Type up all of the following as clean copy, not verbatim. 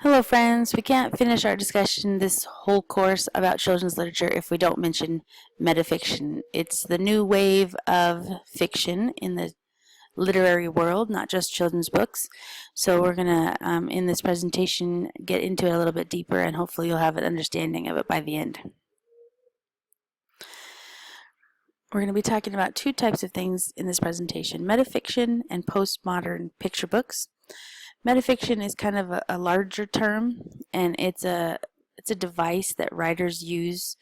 Hello friends, we can't finish our discussion this whole course about children's literature if we don't mention metafiction. It's the new wave of fiction in the literary world, not just children's books. So we're going to, in this presentation, get into it a little bit deeper, and hopefully you'll have an understanding of it by the end. We're going to be talking about two types of things in this presentation: metafiction and postmodern picture books. Metafiction is kind of a larger term, and it's a device that writers use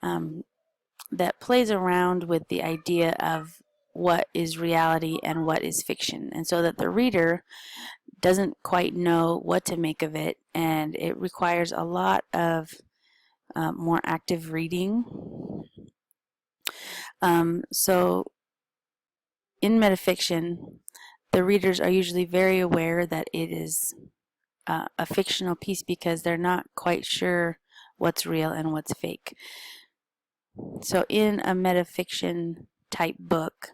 that plays around with the idea of what is reality and what is fiction, and so that the reader doesn't quite know what to make of it, and it requires a lot of more active reading. So in metafiction, the readers are usually very aware that it is a fictional piece because they're not quite sure what's real and what's fake. So in a metafiction type book,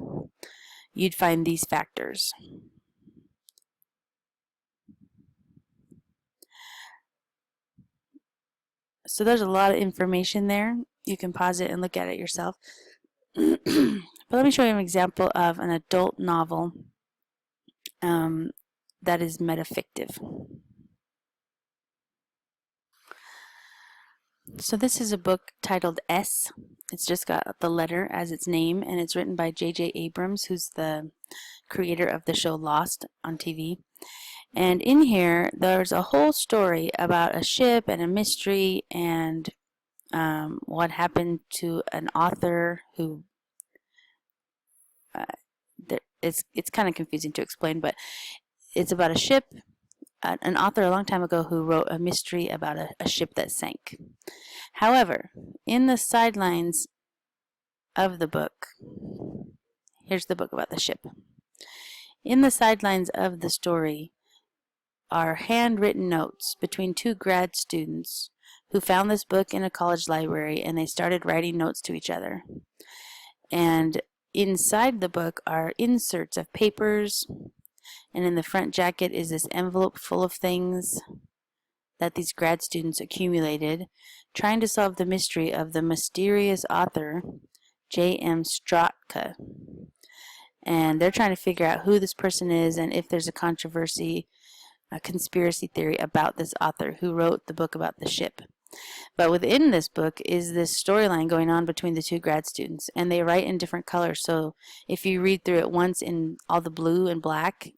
you'd find these factors. So there's a lot of information there. You can pause it and look at it yourself. But let me show you an example of an adult novel that is metafictive. So this is a book titled S. It's just got the letter as its name, and it's written by J.J. Abrams, who's the creator of the show Lost on TV. And in here, there's a whole story about a ship and a mystery and what happened to an author who it's kind of confusing to explain, but it's about a ship, an author a long time ago who wrote a mystery about a ship that sank. However, in the sidelines of the book, here's the book about the ship. In the sidelines of the story are handwritten notes between two grad students who found this book in a college library, and they started writing notes to each other. And inside the book are inserts of papers, and in the front jacket is this envelope full of things that these grad students accumulated, trying to solve the mystery of the mysterious author, J.M. Strotka. And they're trying to figure out who this person is and if there's a controversy, a conspiracy theory about this author who wrote the book about the ship. But within this book is this storyline going on between the two grad students, and they write in different colors. So if you read through it once in all the blue and black,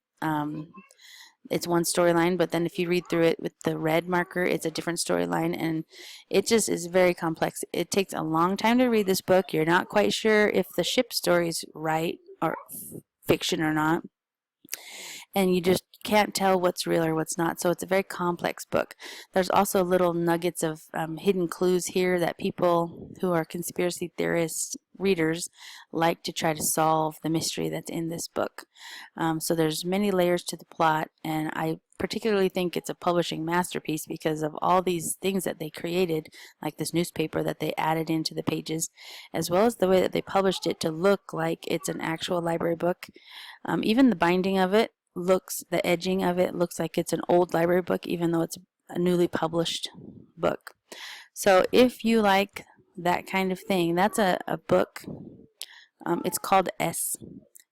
it's one storyline, but then if you read through it with the red marker, it's a different storyline, and it just is very complex. It takes a long time to read this book. You're not quite sure if the ship story is right or fiction or not, and you just can't tell what's real or what's not. So it's a very complex book. There's also little nuggets of hidden clues here that people who are conspiracy theorists readers like to try to solve the mystery that's in this book. So there's many layers to the plot, and I particularly think it's a publishing masterpiece because of all these things that they created, like this newspaper that they added into the pages, as well as the way that they published it to look like it's an actual library book. Even the binding of it the edging of it looks like it's an old library book, even though it's a newly published book. So if you like that kind of thing, that's a book. It's called S,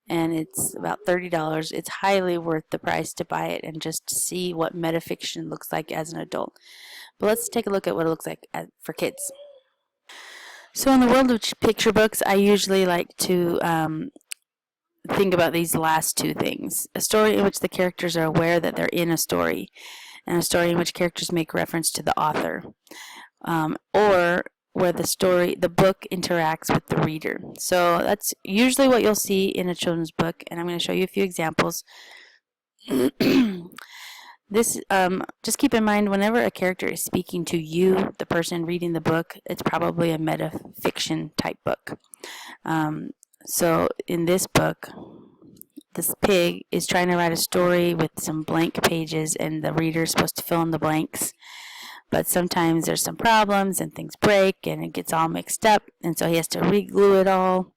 and it's about $30. It's highly worth the price to buy it and just to see what metafiction looks like as an adult. But let's take a look at what it looks like for kids. So in the world of picture books, I usually like to think about these last two things: a story in which the characters are aware that they're in a story, and a story in which characters make reference to the author, or where the book interacts with the reader. So that's usually what you'll see in a children's book, and I'm going to show you a few examples. This, just keep in mind, whenever a character is speaking to you, the person reading the book, it's probably a metafiction type book. So in this book, this pig is trying to write a story with some blank pages, and the reader is supposed to fill in the blanks. But sometimes there's some problems and things break and it gets all mixed up, and so he has to re-glue it all.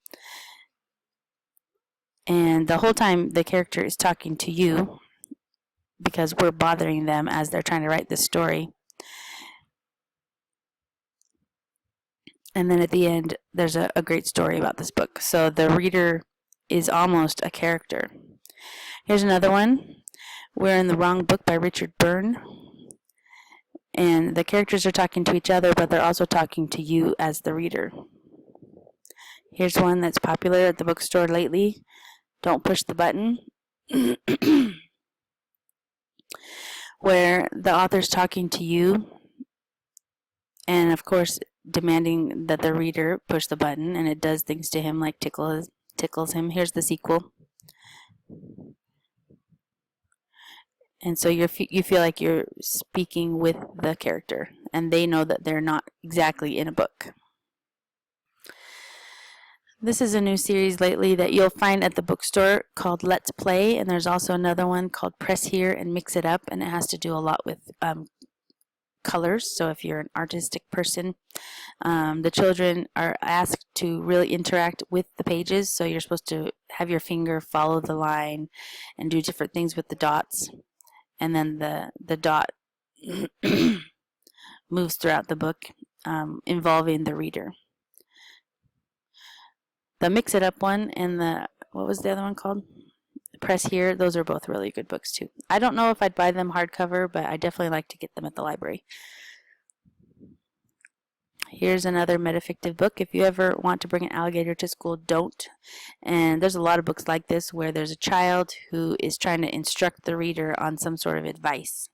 And the whole time the character is talking to you, because we're bothering them as they're trying to write this story. And then at the end, there's a great story about this book. So the reader is almost a character. Here's another one. We're in the Wrong Book by Richard Byrne. And the characters are talking to each other, but they're also talking to you as the reader. Here's one that's popular at the bookstore lately. Don't Push the Button. Where the author's talking to you and, of course, demanding that the reader push the button, and it does things to him like tickles him. Here's the sequel. And so you feel like you're speaking with the character, and they know that they're not exactly in a book. This is a new series lately that you'll find at the bookstore called Let's Play, and there's also another one called Press Here and Mix It Up, and it has to do a lot with colors. So if you're an artistic person, the children are asked to really interact with the pages, so you're supposed to have your finger follow the line and do different things with the dots, and then the dot moves throughout the book, involving the reader. The Mix It Up one and what was the other one called? Press Here, those are both really good books too. I don't know if I'd buy them hardcover, but I definitely like to get them at the library. Here's another metafictive book. If you ever want to bring an alligator to school, don't. And there's a lot of books like this where there's a child who is trying to instruct the reader on some sort of advice.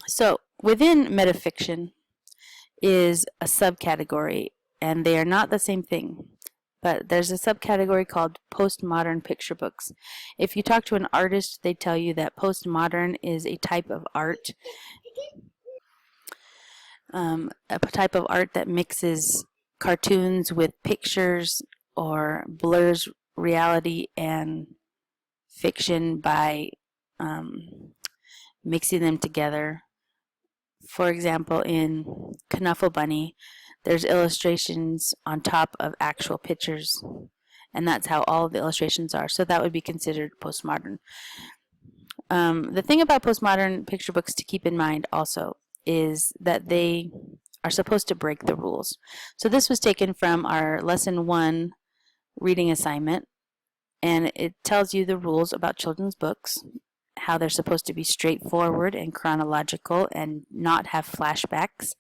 So within metafiction is a subcategory, and they are not the same thing. But there's a subcategory called postmodern picture books. If you talk to an artist, they tell you that postmodern is a type of art, that mixes cartoons with pictures or blurs reality and fiction by mixing them together. For example, in Knuffle Bunny, there's illustrations on top of actual pictures, and that's how all of the illustrations are. So that would be considered postmodern. The thing about postmodern picture books to keep in mind also is that they are supposed to break the rules. So this was taken from our lesson 1 reading assignment, and it tells you the rules about children's books, how they're supposed to be straightforward and chronological and not have flashbacks.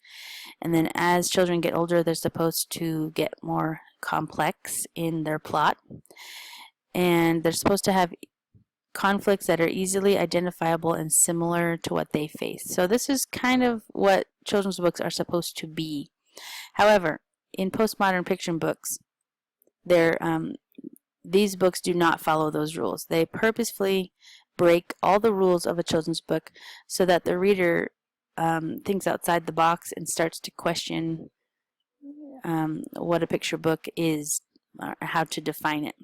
And then as children get older, they're supposed to get more complex in their plot. And they're supposed to have conflicts that are easily identifiable and similar to what they face. So this is kind of what children's books are supposed to be. However, in postmodern fiction books, these books do not follow those rules. They purposefully break all the rules of a children's book so that the reader thinks outside the box and starts to question what a picture book is, or how to define it.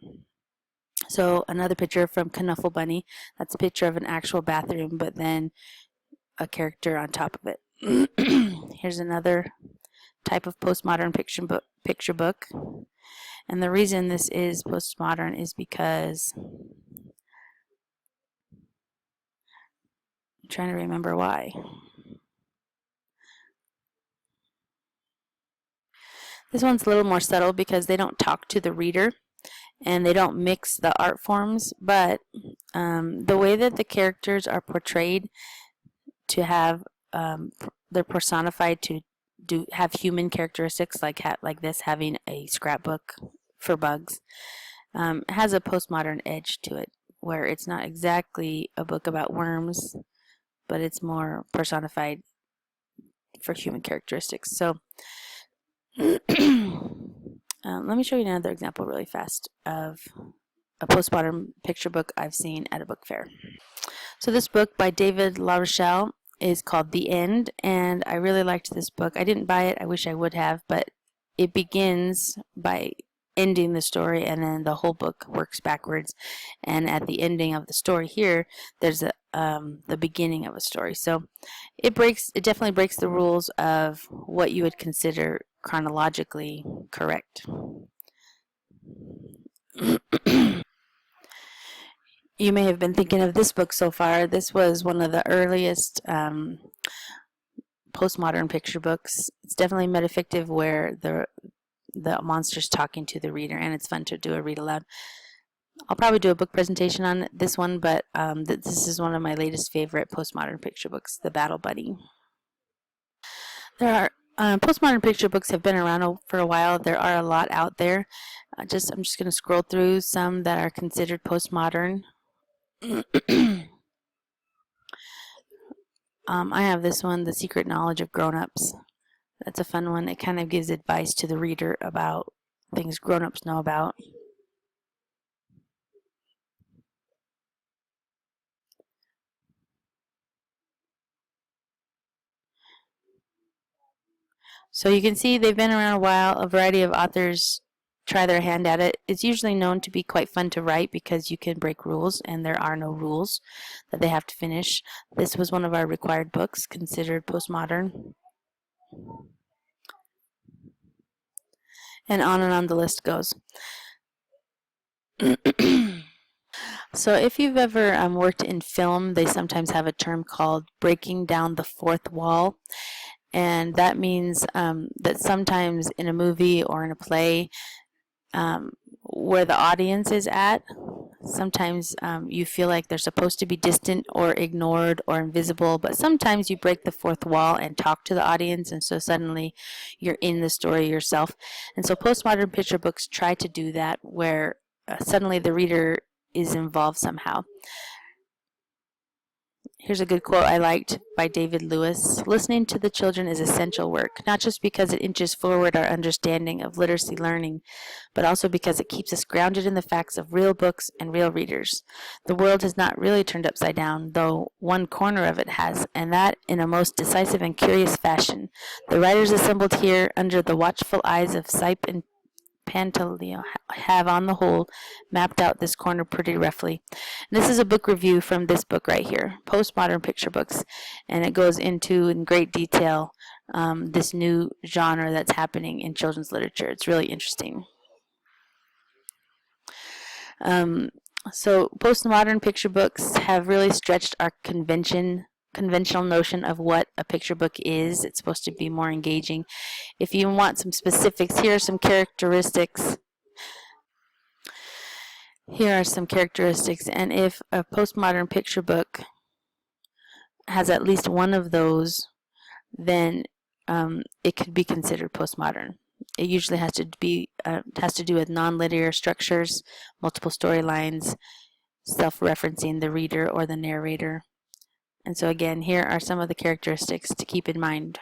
So another picture from Knuffle Bunny, that's a picture of an actual bathroom, but then a character on top of it. Here's another type of postmodern picture book. And the reason this is postmodern is because I'm trying to remember why. This one's a little more subtle because they don't talk to the reader and they don't mix the art forms, but the way that the characters are portrayed to have, they're personified to have human characteristics, like this, having a scrapbook for bugs, has a postmodern edge to it, where it's not exactly a book about worms, but it's more personified for human characteristics. So let me show you another example really fast of a postmodern picture book I've seen at a book fair. So this book by David LaRochelle is called The End, and I really liked this book. I didn't buy it, I wish I would have, but it begins by ending the story, and then the whole book works backwards, and at the ending of the story here, there's the beginning of a story. So it definitely breaks the rules of what you would consider chronologically correct. You may have been thinking of this book so far. This was one of the earliest postmodern picture books. It's definitely metafictive, where the monster's talking to the reader, and it's fun to do a read aloud. I'll probably do a book presentation on this one, but this is one of my latest favorite postmodern picture books, The Battle Buddy. There are postmodern picture books have been around for a while. There are a lot out there. I'm just going to scroll through some that are considered postmodern. I have this one, The Secret Knowledge of Grown-Ups. That's a fun one. It kind of gives advice to the reader about things grown-ups know about. So you can see they've been around a while. A variety of authors try their hand at it. It's usually known to be quite fun to write because you can break rules, and there are no rules that they have to finish. This was one of our required books, considered postmodern. And on the list goes. So if you've ever worked in film, they sometimes have a term called breaking down the fourth wall. And that means that sometimes in a movie or in a play, where the audience is at, sometimes you feel like they're supposed to be distant or ignored or invisible, but sometimes you break the fourth wall and talk to the audience, and so suddenly you're in the story yourself. And so postmodern picture books try to do that, where suddenly the reader is involved somehow. Here's a good quote I liked by David Lewis. Listening to the children is essential work, not just because it inches forward our understanding of literacy learning, but also because it keeps us grounded in the facts of real books and real readers. The world has not really turned upside down, though one corner of it has, and that in a most decisive and curious fashion. The writers assembled here under the watchful eyes of Sipe and Pantaleon have, on the whole, mapped out this corner pretty roughly. And this is a book review from this book right here, Postmodern Picture Books, and it goes into in great detail this new genre that's happening in children's literature. It's really interesting. So postmodern picture books have really stretched our conventional notion of what a picture book is. It's supposed to be more engaging. If you want some specifics, here are some characteristics. Here are some characteristics, and if a postmodern picture book has at least one of those, then it could be considered postmodern. It usually has to do with non-linear structures, multiple storylines, self-referencing the reader or the narrator. And so again, here are some of the characteristics to keep in mind.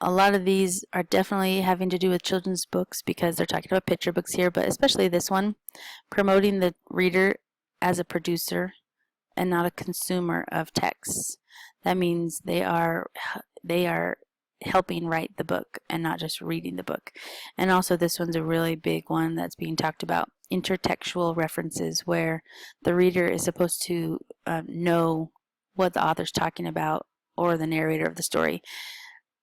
A lot of these are definitely having to do with children's books because they're talking about picture books here, but especially this one, promoting the reader as a producer and not a consumer of texts. That means they are helping write the book and not just reading the book. And also this one's a really big one that's being talked about, intertextual references, where the reader is supposed to know what the author's talking about or the narrator of the story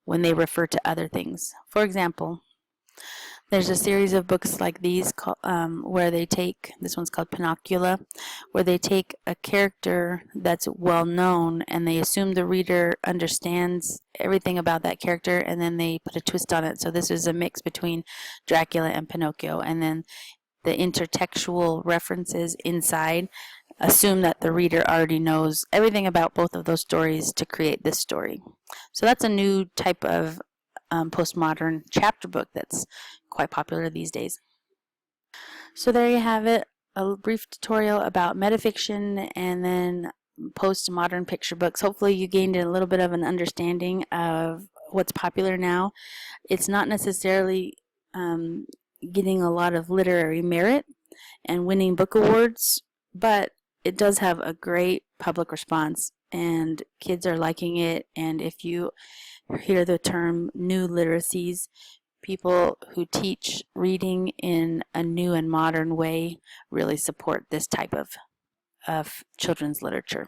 when they refer to other things. For example, there's a series of books like these where they take, this one's called Pinocchio, where they take a character that's well known and they assume the reader understands everything about that character, and then they put a twist on it. So this is a mix between Dracula and Pinocchio, and then the intertextual references inside assume that the reader already knows everything about both of those stories to create this story. So that's a new type of postmodern chapter book that's quite popular these days. So there you have it, a brief tutorial about metafiction and then postmodern picture books. Hopefully you gained a little bit of an understanding of what's popular now. It's not necessarily getting a lot of literary merit and winning book awards, but it does have a great public response and kids are liking it. And if you hear the term new literacies, people who teach reading in a new and modern way really support this type of children's literature.